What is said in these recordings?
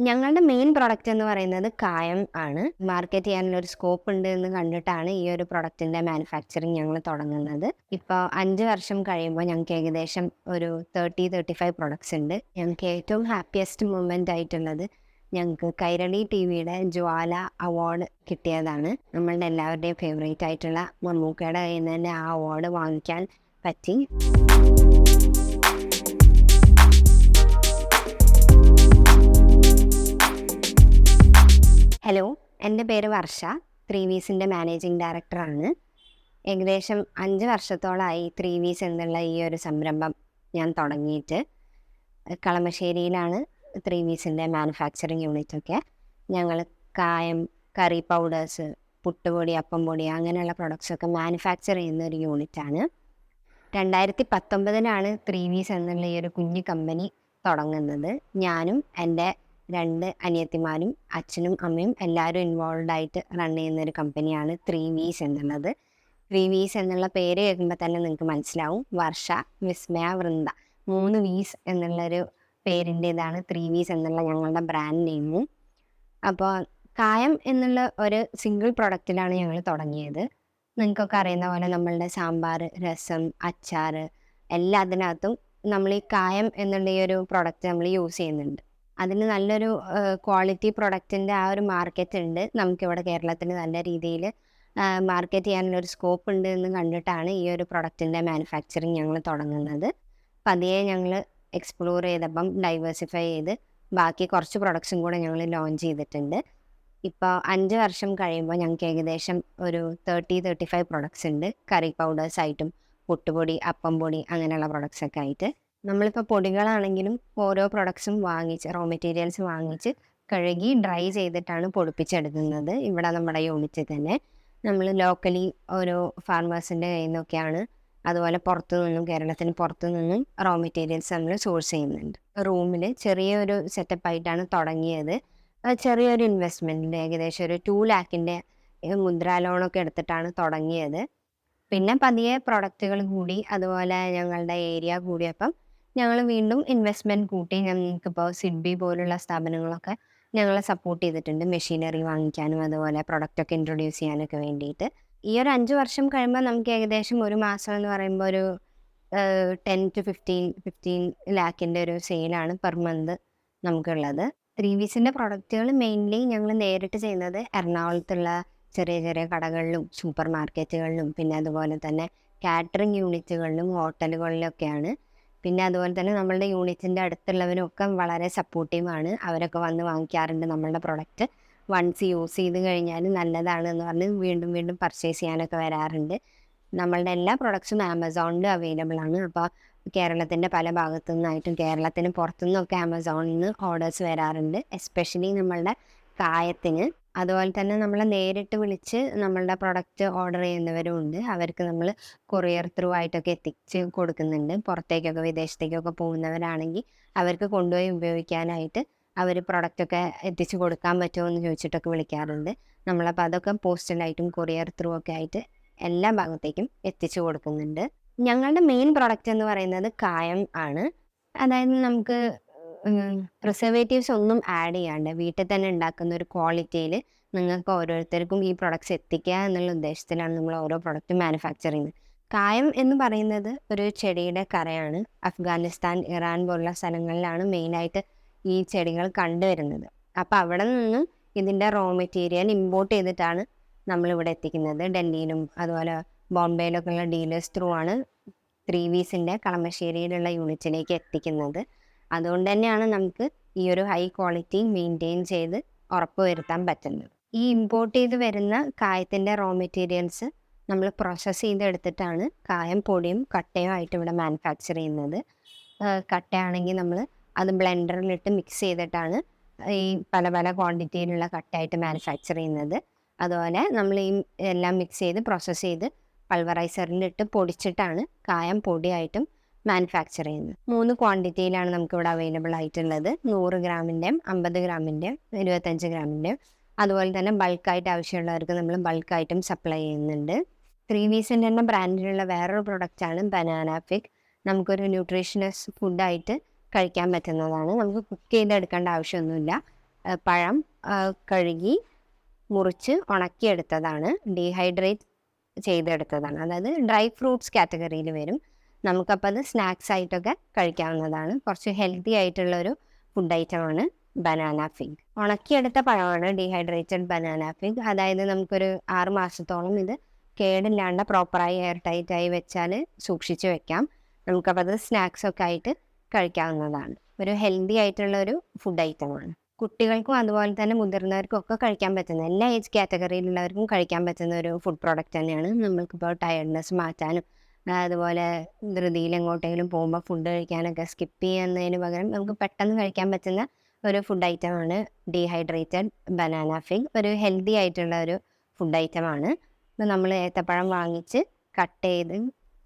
ഞങ്ങളുടെ main product എന്ന് പറയുന്നത് കായം ആണ്. മാർക്കറ്റ് ചെയ്യാനുള്ള ഒരു സ്കോപ്പ് ഉണ്ട് എന്ന് കണ്ടിട്ടാണ് ഈ ഒരു പ്രൊഡക്റ്റിന്റെ മാനുഫാക്ചറിങ് ഞങ്ങൾ തുടങ്ങുന്നത്. ഇപ്പോൾ 5 വർഷം കഴിയുമ്പോൾ ഞങ്ങൾക്ക് ഏകദേശം ഒരു 35 പ്രൊഡക്ട്സ് ഉണ്ട്. ഞങ്ങൾക്ക് ഏറ്റവും ഹാപ്പിയസ്റ്റ് മൊമെന്റ് ആയിട്ടുള്ളത് ഞങ്ങൾക്ക് കൈരളി ടിവിയുടെ ജ്വാല അവാർഡ് കിട്ടിയതാണ്. നമ്മളുടെ എല്ലാവരുടെയും ഫേവറേറ്റ് ആയിട്ടുള്ള മമ്മൂക്കയുടെ കയ്യിൽ നിന്ന് തന്നെ ആ അവാർഡ് വാങ്ങിക്കാൻ പറ്റി. ഹലോ, എൻ്റെ പേര് വർഷ. 3V's മാനേജിംഗ് ഡയറക്ടറാണ്. ഏകദേശം 5 വർഷത്തോളമായി 3V's എന്നുള്ള ഈ ഒരു സംരംഭം ഞാൻ തുടങ്ങിയിട്ട്. കളമശ്ശേരിയിലാണ് 3V's മാനുഫാക്ചറിങ് യൂണിറ്റൊക്കെ. ഞങ്ങൾ കായം, കറി പൗഡേഴ്സ്, പുട്ടുപൊടി, അപ്പം പൊടി അങ്ങനെയുള്ള പ്രൊഡക്ട്സൊക്കെ മാനുഫാക്ചർ ചെയ്യുന്ന ഒരു യൂണിറ്റാണ്. 2019 3V's എന്നുള്ള ഈ ഒരു കുഞ്ഞു കമ്പനി തുടങ്ങുന്നത്. ഞാനും എൻ്റെ 2 അനിയത്തിമാരും അച്ഛനും അമ്മയും എല്ലാവരും ഇൻവോൾവ് ആയിട്ട് റൺ ചെയ്യുന്നൊരു കമ്പനിയാണ് 3V's എന്നുള്ളത്. 3V's എന്നുള്ള പേര് കേൾക്കുമ്പോൾ തന്നെ നിങ്ങൾക്ക് മനസ്സിലാവും. വർഷ, വിസ്മയ, വൃന്ദ 3 V's എന്നുള്ളൊരു പേരിൻ്റേതാണ് 3V's എന്നുള്ള ഞങ്ങളുടെ ബ്രാൻഡ് നെയിമും. അപ്പോൾ കായം എന്നുള്ള ഒരു സിംഗിൾ പ്രൊഡക്റ്റിലാണ് ഞങ്ങൾ തുടങ്ങിയത്. നിങ്ങൾക്കൊക്കെ അറിയുന്ന പോലെ നമ്മളുടെ സാമ്പാർ, രസം, അച്ചാർ എല്ലാത്തിനകത്തും നമ്മൾ ഈ കായം എന്നുള്ള ഈ ഒരു പ്രൊഡക്റ്റ് നമ്മൾ യൂസ് ചെയ്യുന്നുണ്ട്. അതിന് നല്ലൊരു ക്വാളിറ്റി പ്രൊഡക്റ്റിൻ്റെ ആ ഒരു മാർക്കറ്റ് ഉണ്ട്. നമുക്കിവിടെ കേരളത്തിൽ നല്ല രീതിയിൽ മാർക്കറ്റ് ചെയ്യാനുള്ളൊരു സ്കോപ്പ് ഉണ്ട് എന്ന് കണ്ടിട്ടാണ് ഈ ഒരു പ്രൊഡക്റ്റിൻ്റെ മാനുഫാക്ചറിങ് ഞങ്ങൾ തുടങ്ങുന്നത്. പതിയെ ഞങ്ങൾ എക്സ്പ്ലോർ ചെയ്തപ്പം ഡൈവേഴ്സിഫൈ ചെയ്ത് ബാക്കി കുറച്ച് പ്രൊഡക്ട്സും കൂടെ ഞങ്ങൾ ലോഞ്ച് ചെയ്തിട്ടുണ്ട്. ഇപ്പോൾ 5 വർഷം കഴിയുമ്പോൾ ഞങ്ങൾക്ക് ഏകദേശം ഒരു 35 പ്രൊഡക്ട്സ് ഉണ്ട്. കറി പൗഡേഴ്സ് ആയിട്ടും പുട്ടുപൊടി, അപ്പം പൊടി അങ്ങനെയുള്ള പ്രൊഡക്ട്സൊക്കെ ആയിട്ട്. നമ്മളിപ്പോൾ പൊടികളാണെങ്കിലും ഓരോ പ്രൊഡക്ട്സും വാങ്ങിച്ച് റോ മെറ്റീരിയൽസ് വാങ്ങിച്ച് കഴുകി ഡ്രൈ ചെയ്തിട്ടാണ് പൊടിപ്പിച്ചെടുക്കുന്നത്. ഇവിടെ നമ്മുടെ യൂണിറ്റിൽ തന്നെ നമ്മൾ ലോക്കലി ഓരോ ഫാർമേഴ്സിൻ്റെ കയ്യിൽ നിന്നൊക്കെയാണ്, അതുപോലെ പുറത്തു നിന്നും കേരളത്തിന് പുറത്തു നിന്നും റോ മെറ്റീരിയൽസ് നമ്മൾ സോഴ്സ് ചെയ്യുന്നുണ്ട്. റൂമിൽ ചെറിയൊരു സെറ്റപ്പായിട്ടാണ് തുടങ്ങിയത്. ചെറിയൊരു ഇൻവെസ്റ്റ്മെൻറ്റിൽ ഏകദേശം ഒരു 2 ലാഖിൻ്റെ മുദ്രാ ലോണൊക്കെ എടുത്തിട്ടാണ് തുടങ്ങിയത്. പിന്നെ പതിയെ പ്രൊഡക്റ്റുകൾ കൂടി, അതുപോലെ ഞങ്ങളുടെ ഏരിയ കൂടിയപ്പം ഞങ്ങൾ വീണ്ടും ഇൻവെസ്റ്റ്മെൻറ്റ് കൂട്ടി. ഞങ്ങൾക്കിപ്പോൾ സിഡ്ബി പോലുള്ള സ്ഥാപനങ്ങളൊക്കെ ഞങ്ങളെ സപ്പോർട്ട് ചെയ്തിട്ടുണ്ട് മെഷീനറി വാങ്ങിക്കാനും അതുപോലെ പ്രൊഡക്റ്റൊക്കെ ഇൻട്രൊഡ്യൂസ് ചെയ്യാനൊക്കെ വേണ്ടിയിട്ട്. ഈ ഒരു 5 വർഷം കഴിയുമ്പോൾ നമുക്ക് ഏകദേശം ഒരു മാസം എന്ന് പറയുമ്പോൾ ഒരു 10 to 15 ലാഖിൻ്റെ ഒരു സെയിലാണ് പെർ മന്ത് നമുക്കുള്ളത്. 3V's പ്രൊഡക്റ്റുകൾ മെയിൻലി ഞങ്ങൾ നേരിട്ട് ചെയ്യുന്നത് എറണാകുളത്തുള്ള ചെറിയ ചെറിയ കടകളിലും സൂപ്പർ മാർക്കറ്റുകളിലും പിന്നെ അതുപോലെ തന്നെ കാറ്ററിംഗ് യൂണിറ്റുകളിലും ഹോട്ടലുകളിലൊക്കെയാണ്. പിന്നെ അതുപോലെ തന്നെ നമ്മളുടെ യൂണിറ്റിൻ്റെ അടുത്തുള്ളവരൊക്കെ വളരെ സപ്പോർട്ടീവാണ്. അവരൊക്കെ വന്ന് വാങ്ങിക്കാറുണ്ട് നമ്മളുടെ പ്രൊഡക്റ്റ്. വൺസ് യൂസ് ചെയ്ത് കഴിഞ്ഞാൽ നല്ലതാണ് എന്ന് പറഞ്ഞ് വീണ്ടും വീണ്ടും പർച്ചേസ് ചെയ്യാനൊക്കെ വരാറുണ്ട്. നമ്മളുടെ എല്ലാ പ്രൊഡക്ട്സും ആമസോണിൽ അവൈലബിൾ ആണ്. അപ്പോൾ കേരളത്തിൻ്റെ പല ഭാഗത്തു നിന്നായിട്ടും കേരളത്തിന് പുറത്തുനിന്നൊക്കെ ആമസോണിൽ നിന്ന് ഓർഡേഴ്സ് വരാറുണ്ട്. എസ്പെഷ്യലി നമ്മളുടെ കായത്തിന്. അതുപോലെ തന്നെ നമ്മളെ നേരിട്ട് വിളിച്ച് നമ്മളുടെ പ്രൊഡക്റ്റ് ഓർഡർ ചെയ്യുന്നവരും ഉണ്ട്. അവർക്ക് നമ്മൾ കൊറിയർ ത്രൂ ആയിട്ടൊക്കെ എത്തിച്ച് കൊടുക്കുന്നുണ്ട്. പുറത്തേക്കൊക്കെ വിദേശത്തേക്കൊക്കെ പോകുന്നവരാണെങ്കിൽ അവർക്ക് കൊണ്ടുപോയി ഉപയോഗിക്കാനായിട്ട് അവർ പ്രൊഡക്റ്റൊക്കെ എത്തിച്ച് കൊടുക്കാൻ പറ്റുമോ എന്ന് ചോദിച്ചിട്ടൊക്കെ വിളിക്കാറുണ്ട്. നമ്മളപ്പോൾ അതൊക്കെ പോസ്റ്റലായിട്ടും കൊറിയർ ത്രൂ ഒക്കെ ആയിട്ട് എല്ലാ ഭാഗത്തേക്കും എത്തിച്ചു കൊടുക്കുന്നുണ്ട്. ഞങ്ങളുടെ മെയിൻ പ്രൊഡക്റ്റ് എന്ന് പറയുന്നത് കായം ആണ്. അതായത് നമുക്ക് പ്രിസർവേറ്റീവ്സ് ഒന്നും ആഡ് ചെയ്യാണ്ട് വീട്ടിൽ തന്നെ ഉണ്ടാക്കുന്ന ഒരു ക്വാളിറ്റിയിൽ നിങ്ങൾക്ക് ഓരോരുത്തർക്കും ഈ പ്രൊഡക്ട്സ് എത്തിക്കുക എന്നുള്ള ഉദ്ദേശത്തിലാണ് നമ്മൾ ഓരോ പ്രൊഡക്റ്റും മാനുഫാക്ചർ ചെയ്യുന്നത്. കായം എന്ന് പറയുന്നത് ഒരു ചെടിയുടെ കറയാണ്. അഫ്ഗാനിസ്ഥാൻ, ഇറാൻ പോലുള്ള സ്ഥലങ്ങളിലാണ് മെയിനായിട്ട് ഈ ചെടികൾ കണ്ടുവരുന്നത്. അപ്പോൾ അവിടെ നിന്നും ഇതിൻ്റെ റോ മെറ്റീരിയൽ ഇമ്പോർട്ട് ചെയ്തിട്ടാണ് നമ്മളിവിടെ എത്തിക്കുന്നത്. ഡൽഹിയിലും അതുപോലെ ബോംബെയിലൊക്കെ ഉള്ള ഡീലേഴ്സ് ത്രൂ ആണ് 3V's കളമശ്ശേരിയിലുള്ള യൂണിറ്റിലേക്ക് എത്തിക്കുന്നത്. അതുകൊണ്ട് തന്നെയാണ് നമുക്ക് ഈ ഒരു ഹൈ ക്വാളിറ്റി മെയിൻറ്റെയിൻ ചെയ്ത് ഉറപ്പ് വരുത്താൻ പറ്റുന്നത്. ഈ ഇമ്പോർട്ട് ചെയ്ത് വരുന്ന കായത്തിൻ്റെ റോ മെറ്റീരിയൽസ് നമ്മൾ പ്രോസസ്സ് ചെയ്തെടുത്തിട്ടാണ് കായം പൊടിയും കട്ടയും ആയിട്ട് ഇവിടെ മാനുഫാക്ചർ ചെയ്യുന്നത്. കട്ടയാണെങ്കിൽ നമ്മൾ അത് ബ്ലെൻഡറിലിട്ട് മിക്സ് ചെയ്തിട്ടാണ് ഈ പല പല ക്വാണ്ടിറ്റിയിലുള്ള കട്ടയായിട്ട് മാനുഫാക്ചർ ചെയ്യുന്നത്. അതുപോലെ നമ്മൾ ഈ എല്ലാം മിക്സ് ചെയ്ത് പ്രോസസ്സ് ചെയ്ത് പൾവറൈസറിലിട്ട് പൊടിച്ചിട്ടാണ് കായം പൊടിയായിട്ടും മാനുഫാക്ചർ ചെയ്യുന്നത്. 3 ക്വാണ്ടിറ്റിയിലാണ് നമുക്കിവിടെ അവൈലബിൾ ആയിട്ടുള്ളത്. 100 ഗ്രാമിൻ്റെയും 50 ഗ്രാമിൻ്റെയും 25 ഗ്രാമിൻ്റെയും. അതുപോലെ തന്നെ ബൾക്കായിട്ട് ആവശ്യമുള്ളവർക്ക് നമ്മൾ ബൾക്കായിട്ടും സപ്ലൈ ചെയ്യുന്നുണ്ട്. 3V's തന്നെ ബ്രാൻഡിലുള്ള വേറൊരു പ്രൊഡക്റ്റാണ് ബനാന ഫിഗ്. നമുക്കൊരു ന്യൂട്രീഷണസ് ഫുഡായിട്ട് കഴിക്കാൻ പറ്റുന്നതാണ്. നമുക്ക് കുക്ക് ചെയ്തെടുക്കേണ്ട ആവശ്യമൊന്നുമില്ല. പഴം കഴുകി മുറിച്ച് ഉണക്കിയെടുത്തതാണ്, ഡീഹൈഡ്രേറ്റ് ചെയ്തെടുത്തതാണ്. അതായത് ഡ്രൈ ഫ്രൂട്ട്സ് കാറ്റഗറിയിൽ വരും. നമുക്കപ്പോൾ അത് സ്നാക്സ് ആയിട്ടൊക്കെ കഴിക്കാവുന്നതാണ്. കുറച്ച് ഹെൽത്തി ആയിട്ടുള്ളൊരു ഫുഡ് ഐറ്റമാണ് ബനാന ഫിഗ്. ഉണക്കിയെടുത്ത പഴമാണ് ഡീഹൈഡ്രേറ്റഡ് ബനാന ഫിഗ്. അതായത് നമുക്കൊരു 6 മാസത്തോളം ഇത് കേടില്ലാണ്ട് പ്രോപ്പറായി എയർ ടൈറ്റായി വെച്ചാൽ സൂക്ഷിച്ച് വെക്കാം. നമുക്കപ്പോൾ അത് സ്നാക്സൊക്കെ ആയിട്ട് കഴിക്കാവുന്നതാണ്. ഒരു ഹെൽത്തി ആയിട്ടുള്ള ഒരു ഫുഡ് ഐറ്റമാണ്. കുട്ടികൾക്കും അതുപോലെ തന്നെ മുതിർന്നവർക്കും ഒക്കെ കഴിക്കാൻ പറ്റുന്ന, എല്ലാ ഏജ് കാറ്റഗറിയിലുള്ളവർക്കും കഴിക്കാൻ പറ്റുന്ന ഒരു ഫുഡ് പ്രോഡക്റ്റ് തന്നെയാണ്. നമ്മൾക്കിപ്പോൾ ടയർഡ്നെസ് മാറ്റാനും അതുപോലെ ധൃതിയിൽ എങ്ങോട്ടെങ്കിലും പോകുമ്പോൾ ഫുഡ് കഴിക്കാനൊക്കെ സ്കിപ്പ് ചെയ്യുന്നതിന് പകരം നമുക്ക് പെട്ടെന്ന് കഴിക്കാൻ പറ്റുന്ന ഒരു ഫുഡ് ഐറ്റമാണ് ഡീഹൈഡ്രേറ്റഡ് ബനാന ഫിഗ്. ഒരു ഹെൽത്തി ആയിട്ടുള്ള ഒരു ഫുഡ് ഐറ്റമാണ്. ഇപ്പോൾ നമ്മൾ ഏത്തപ്പഴം വാങ്ങിച്ച് കട്ട് ചെയ്ത്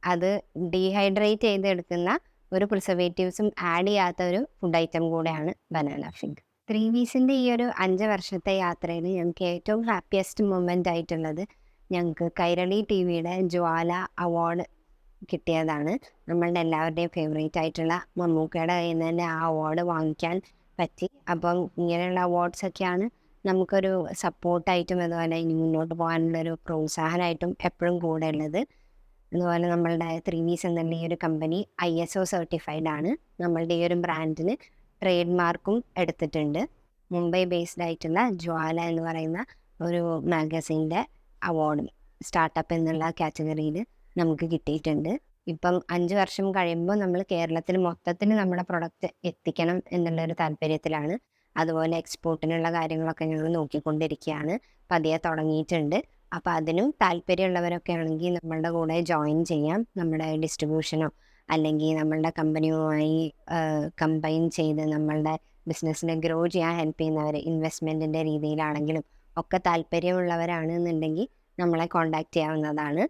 അത് ഡീഹൈഡ്രേറ്റ് ചെയ്തെടുക്കുന്ന ഒരു പ്രിസർവേറ്റീവ്സും ആഡ് ചെയ്യാത്ത ഒരു ഫുഡ് ഐറ്റം കൂടെയാണ് ബനാന ഫിഗ്. 3V's ഈ ഒരു 5 വർഷത്തെ യാത്രയിൽ ഞങ്ങൾക്ക് ഏറ്റവും ഹാപ്പിയസ്റ്റ് മൊമെൻ്റ് ആയിട്ടുള്ളത് ഞങ്ങൾക്ക് കൈരളി ടിവിയുടെ ജ്വാല അവാർഡ് കിട്ടിയതാണ്. നമ്മളുടെ എല്ലാവരുടെയും ഫേവറേറ്റ് ആയിട്ടുള്ള മമ്മൂക്കയുടെ കയ്യിൽ നിന്ന് തന്നെ ആ അവാർഡ് വാങ്ങിക്കാൻ പറ്റി. അപ്പം ഇങ്ങനെയുള്ള അവാർഡ്സൊക്കെയാണ് നമുക്കൊരു സപ്പോർട്ടായിട്ടും അതുപോലെ ഇനി മുന്നോട്ട് പോകാനുള്ളൊരു പ്രോത്സാഹനമായിട്ടും എപ്പോഴും കൂടെ ഉള്ളത്. അതുപോലെ നമ്മളുടെ 3V's എന്നുള്ള ഈ ഒരു കമ്പനി ISO സർട്ടിഫൈഡ് ആണ്. നമ്മളുടെ ഈ ഒരു ബ്രാൻഡിന് ട്രേഡ് മാർക്കും എടുത്തിട്ടുണ്ട്. മുംബൈ ബേസ്ഡ് ആയിട്ടുള്ള ജ്വാല എന്ന് പറയുന്ന ഒരു മാഗസിൻ്റെ അവാർഡും സ്റ്റാർട്ടപ്പ് എന്നുള്ള കാറ്റഗറിയിൽ നമുക്ക് കിട്ടിയിട്ടുണ്ട്. ഇപ്പം 5 വർഷം കഴിയുമ്പോൾ നമ്മൾ കേരളത്തിൽ മൊത്തത്തിൽ നമ്മുടെ പ്രൊഡക്റ്റ് എത്തിക്കണം എന്നുള്ളൊരു താല്പര്യത്തിലാണ്. അതുപോലെ എക്സ്പോർട്ടിനുള്ള കാര്യങ്ങളൊക്കെ ഞങ്ങൾ നോക്കിക്കൊണ്ടിരിക്കുകയാണ്. പതിയെ തുടങ്ങിയിട്ടുണ്ട്. അപ്പോൾ അതിനും താല്പര്യമുള്ളവരൊക്കെ ആണെങ്കിൽ നമ്മളുടെ കൂടെ ജോയിൻ ചെയ്യാം. നമ്മുടെ ഡിസ്ട്രിബ്യൂഷനോ അല്ലെങ്കിൽ നമ്മളുടെ കമ്പനിയുമായി കമ്പൈൻ ചെയ്ത് നമ്മളുടെ ബിസിനസ്സിനെ ഗ്രോ ചെയ്യാൻ ഹെൽപ്പ് ചെയ്യുന്നവർ, ഇൻവെസ്റ്റ്മെൻറ്റിൻ്റെ രീതിയിലാണെങ്കിലും ഒക്കെ താല്പര്യമുള്ളവരാണെന്നുണ്ടെങ്കിൽ നമ്മളെ കോൺടാക്റ്റ് ചെയ്യാവുന്നതാണ്.